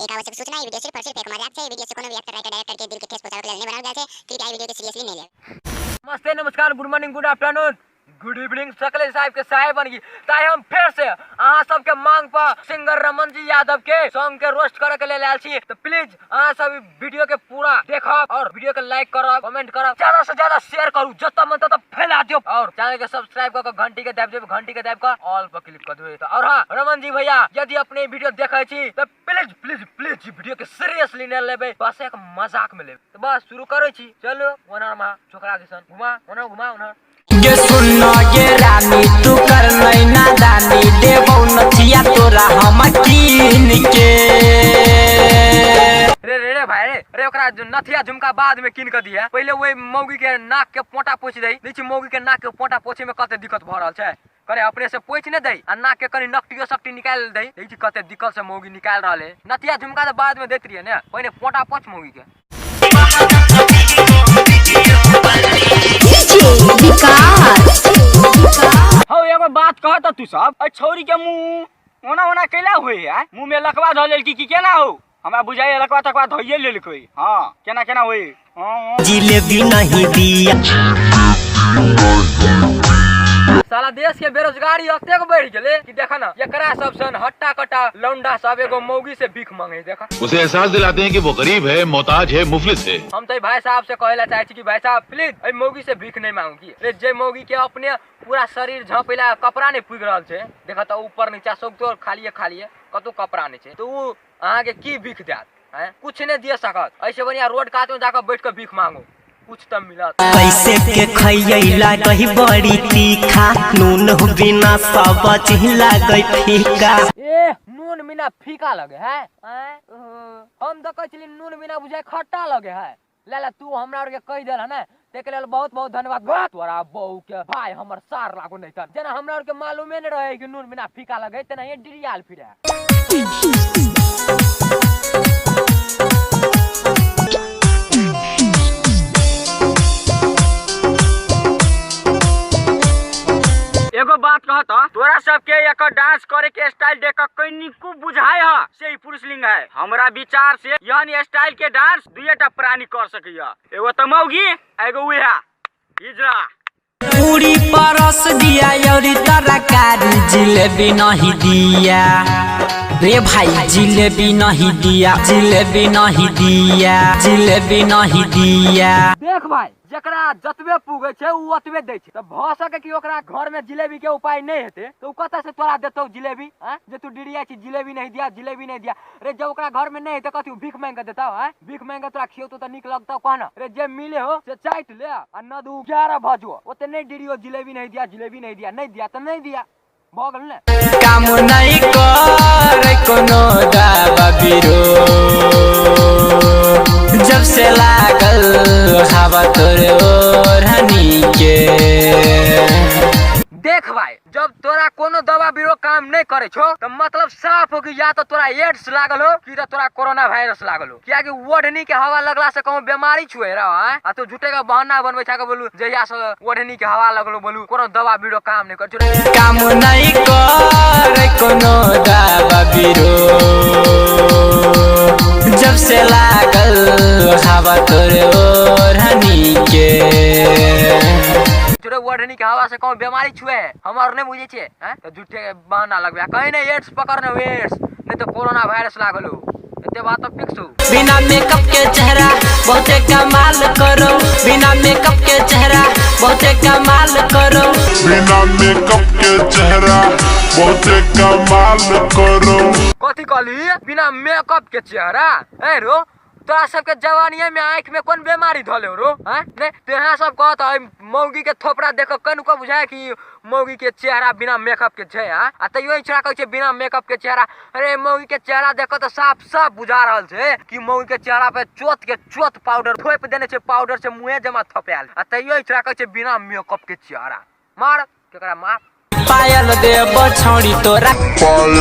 एक आवश्यक सूचना है, वीडियो सिर्फ और सिर्फ एक मजाक है। वीडियो से कोनो भी एक्टर राइटर डायरेक्ट करके दिल के ठेस पहुंचावे के लिए बनावल गया है। कृपया वीडियो के सीरियसली नहीं ले। नमस्ते, नमस्कार, good morning, good afternoon, good evening सकले साहब के साहेब बन गई। ताई हम फिर से अहाँ सबके मांग पर सिंगर रमन जी यादव के सॉन्ग के रोस्ट करे के लिए लायल छी। तो प्लीज अहाँ सब वीडियो के पूरा देखब और वीडियो के लाइक करब, कमेंट करब, ज्यादा से ज्यादा शेयर करू, जत्ता मन तत्ता फैला दियो और चैनल के सब्सक्राइब कर घंटी के दाब देब, घंटी के दाब कर ऑल पर क्लिक कर देबे। और हां रमन जी भैया, यदि अपने वीडियो देखे छी तो प्लीज प्लीज प्लीज वीडियो के सीरियसली न लेबे, बस एक मजाक में लेबे। तो बस शुरू करै छी। चलो ओनर मा छोकरा के सन घुमा ओनर ये सुन ये रानी तू कर नैना दानी देबौ नथिया तोरा हम कीन के। रे भाई रे ओकरा नथिया झुमका बाद में किन के दिया, पहले वही मौगी के नाक के पोटा पोछ दई। नीचे मौगी के नाक के पोटा पोछे में कते दिक्कत भ रहल छै, करे अपने से पोछ न दई आ नाक के कनी नकटियो सकटी निकाल दई। देखी कते दिक्कत से मौगी निकाल रहले। नथिया झुमका तो बाद में देत रहिए ने, पहले पोटा पोछ मौगी के। हो एगो बात कहत तू सब, छौरी के मुंह ओना कैला हुए है, मुंह में लकवा धऽ लेल की केना हो? हमरा बुझाइए लकवा तकवा धइए लेल कोई। हां केना होई? जिलेबी नहीं दिया साला देश के बेरोजगारी अतेक बढ़ गेले कि देखा ना, एकरा सब सन हट्टा कट्टा लौंडा सब एगो मौगी से भीख मांगे। देखा उसे एहसास दिलाते हैं कि वो गरीब है, मोहताज है, मुफलिस है। हम तो भाई साहब से कहला चाहे छी कि भाई साहब प्लीज ए मौगी से भीख नहीं मांगू की। जे मौगी के अपने पूरा शरीर झाँपेला कपड़ा नहीं पुग रहल छै, देखा तो ऊपर नीचा सब तो खालिए कतो कपड़ा नहीं छै, तो उ अहाँ के की भीख देत है? कुछ नहीं दे सकत। ऐसे बढ़िया रोड कात में जाकर बैठ कर भीख मांगो, कुछ तब मिलत। कैसे के खइला कही बड़ी तीखा, नून बिना सब चिल्ला गई फीका। ए नून बिना फीका लगे है? हम तो कहली नून बिना बुझाए खट्टा लगे है। लाला तू हमरा और के कह देल है ना, तेके लेल बहुत बहुत धन्यवाद। तोरा बहू के भाई हमर सार लागो नहीं तन, जना हमरा और के मालूमे नहीं रहे कि नून बिना फीका लगे, तना ये डिरियाल फिरे। एगो बात कहता, तोरा सबके एक डांस करे के स्टाइल देख के कहीं को बुझाए है से ही पुरुषलिंग है। हमरा विचार से यहन स्टाइल के डांस दुएटा प्राणी कर सकिया, एगो तो मौगी, एगो उहा हिजड़ा। पूरी परस दिया और तरकारी, जिलेबी नहीं दिया रे भाई, जिलेबी नहीं दिया, जिलेबी नहीं दिया, जिलेबी नहीं दिया। देख भाई, जकरा जतबे पुगे छे उ ओतबे दै छे। त भ सके कि ओकरा घर में जिलेबी के उपाय नहीं हेते, तो उ कत से तोरा देतौ जिलेबी? हैं जे तू डिरिया छी जिलेबी नहीं दिया, जिलेबी नहीं दिया। रे जब ओकरा घर में नहीं हेते कथि भीख मांग के देतौ? हैं भीख मांग के तोरा खियौतो त निक लगतौ कहना? रे जे मिले हो से चाट ले आ न दू 11 भजो, ओते नहीं डिरियो जिलेबी नहीं दिया, जिलेबी नहीं दिया, नहीं दिया त नहीं दिया, भगल ने। काम नहीं कर कोनो दावा बिरो, जब से लागल हवा तोरे ओढ़नी के। देख भाई, जब तोरा कोनो दवा बीरो काम नहीं करे छो तो मतलब साफ हो कि या तो तोरा एड्स लागल हो कि तोरा कोरोना वायरस लागल हो। क्या कि ओढ़नी के हवा लगला से कहूं बीमारी छुए रहा है आ तो झूठे का बहाना बनवे छा के बोलू जहिया से ओढ़नी के हवा लगलो बोलू कोनो दवा बीरो काम नहीं कर। काम नहीं कर कोनो दवा बीरो, जब से लागल हवा तोरे ओढ़नी के। ओढ़नी के हवा से कौन बीमारी छुए है हमार नहीं बुझे छे, तो झूठे बहाना लगबे कहीं नहीं एड्स पकड़ने एड्स नहीं तो कोरोना वायरस लागल हो। एते बात तो फिक्स हो। बिना मेकअप के चेहरा बहुते कमाल करो, बिना मेकअप के चेहरा बहुते कमाल करो, बिना मेकअप के चेहरा बहुते कमाल करो। कथी कहली? बिना मेकअप के चेहरा? ए रो तोरा सबके जवानिया में आँख में कौन बीमारी धले रो? हैं नहीं तो यहाँ सब कहता है मौगी के थोपड़ा देख कनु को बुझाए कि मौगी के चेहरा बिना मेकअप के छे। आ तैयो इचरा कहै छे बिना मेकअप के चेहरा। अरे मौगी के चेहरा देखो तो साफ साफ बुझा रहल छे कि मौगी के चेहरा पे चोत पाउडर थोप देने छे, पाउडर से मुंहे जमा थपेल। आ तैयो इचरा कहै छे बिना मेकअप के चेहरा। मार केकरा मार। पायल देब छौड़ी तोरा, पायल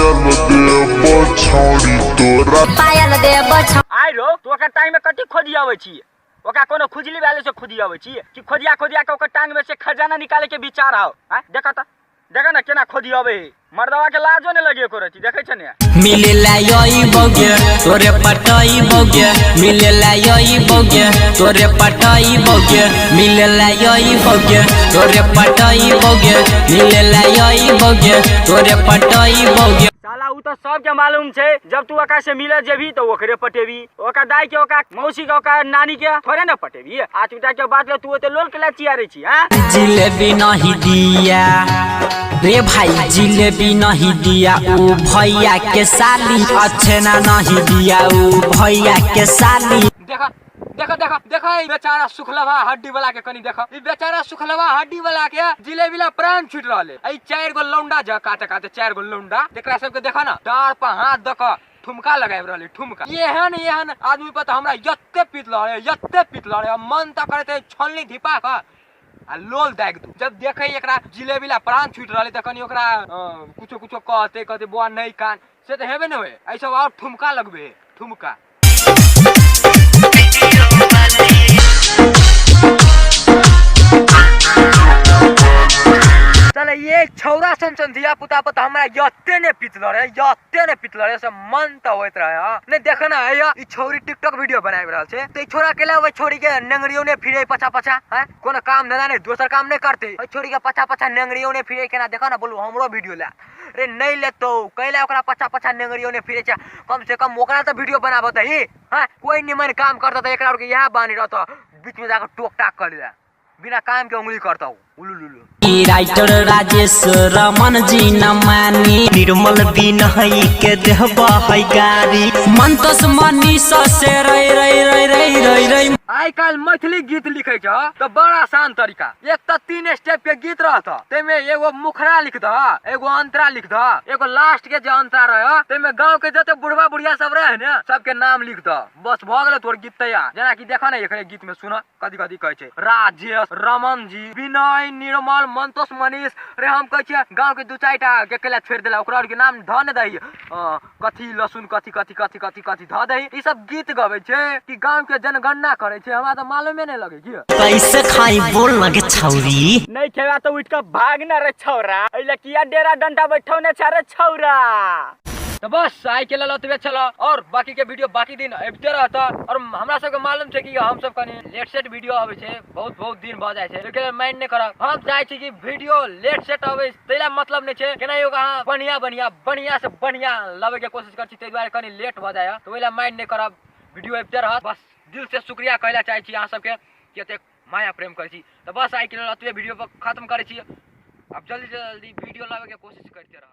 देब छौड़ी तोरा, पायल देब आई रो तो ओकर टाइम में कथि खोजी आवे छी? ओका कोनो खुजली वाले से खोजी आवे छी कि खोजिया के ओकर टांग में से खजाना निकाले के विचार आओ? हैं देखा ना केना खोजी आवे मर्दवा के लाजो ने लगे एको रती देखे छ ने। मिलेला यही बोगे तोरे पटाई बोगे, मिलेला यही बोगे तोरे पटाई बोगे, मिलेला यही बोगे तोरे पटाई बोगे, मिलेला यही बोगे तोरे पटाई बोगे। साला उ तो सब के मालूम छे जब तू ओका से मिले जेबी तो ओकरे पटेबी, ओका दाई के ओका मौसी के ओका नानी के थोड़े न पटेबी। आज उठा के बात ले तू तो लोल के ला चियारे छी। हां जिलेबी नहीं दिया रे भाई, जिलेबी नहीं दिया ऊ भैया के साली, अच्छे ना नहीं दिया ऊ भैया के साली। देखा देखा देखा देखा बेचारा सुखलवा हड्डी वाला के कनी देखा, ई बेचारा सुखलवा हड्डी वाला के जिलेबी ला प्राण छूट रहले। ई 4 गो लौंडा ज काटे काटे 4 गो लौंडा एकरा सब के देखा ना डार पर हाथ दक ठुमका लगाए रहले ठुमका। एहन आदमी पर हमरा यत्ते पित लड़े मन त करते छलनी धिपा का आ लोल दाग दू। जब देखे एकरा जिलेबी ला प्राण छूट रहले त कनी ओकरा कुछो कुछो कहते बुआ नहीं कान से त हेबे न होए। ऐसा और ठुमका लगबे ठुमका। चले ये छौरा सन धिया पुता पर हमरा यत्ते ने पितल रे सब मन त होइत रहे। ने देख ना ई छौरी टिकटॉक वीडियो बनाए रहल छे त ई छोरा केला ओइ छोरी के नंगरियों ने फिरे पछा पछा है कोनो काम धंधा नहीं दोसर काम नहीं करते। ओइ छोरी के पछा पछा नंगरियों ने फिरे केना देखा ना बोलू हमरो वीडियो ला रे नहीं लेतो कैला ओकरा पछा पछा नंगरियों ने फिरे छ कम से कम ओकरा त वीडियो बनाबत ही। हां कोई निमन काम करता त एकरा के यहां बानी रहत बीच में जाकर टोक टाक कर दे बिना काम के उंगली करता हूँ उलुलुलु। राइटर राजेश रमन जी न मानी, निर्मल बिन हई के देहबा है गारी, मन तस मनीष से रई आई काल मैथिली गीत लिखे छ तो बड़ा आसान तरीका। एक त 3 स्टेप के गीत रहत तेमे एगो मुखरा लिख द, एगो अंतरा लिख द, एगो लास्ट के जे अंतरा रह तेमे गांव के जते बुढ़वा बुढ़िया सब रहे न सबके नाम लिख द। बस भ गेल तोर गीत तैयार। जना कि देखा ना एकरे गीत में सुन कथि कथि कहै छै राजेश रमन जी विनय निर्मल मंतोष मनीष रे हम कहै छियै गांव के 2-4टा के केला छोड़ देला ओकरा के नाम ध न दही कथि लसुन कथि कथि कथि कथि कथि ध दही। ई सब गीत गबै छै कि गांव के जनगणना करे छै हमरा त मालूमे नहीं लगे कि कैसे खाई बोल लगे छौरी नहीं खेवा तो उठ के भाग न रे छौरा एला किया डेरा डंडा बैठौने छ रे छौरा। तो बस आई के लतबे चला और बाकी के वीडियो बाकी दिन अबते रहता। और हमरा सब के मालूम छै कि हम सब कनी लेट सेट वीडियो आवे छै बहुत दिन भ जाय छै लेकिन माइंड नहीं करब। हम चाहे छी कि वीडियो लेट सेट आवे तेला मतलब नहीं छै केना यो कहां बढ़िया से बढ़िया लावे के कोशिश कर छी तै दुआरे कनी लेट भ जाय तो ओइला माइंड नहीं करब वीडियो अबते रहत। बस दिल से शुक्रिया कहला चाहे छी अहाँ सबके कि एते माया प्रेम करै छी। तो बस आई के लतबे वीडियो पर खत्म करै छी। अब जल्दी वीडियो लावे के कोशिश करते रह।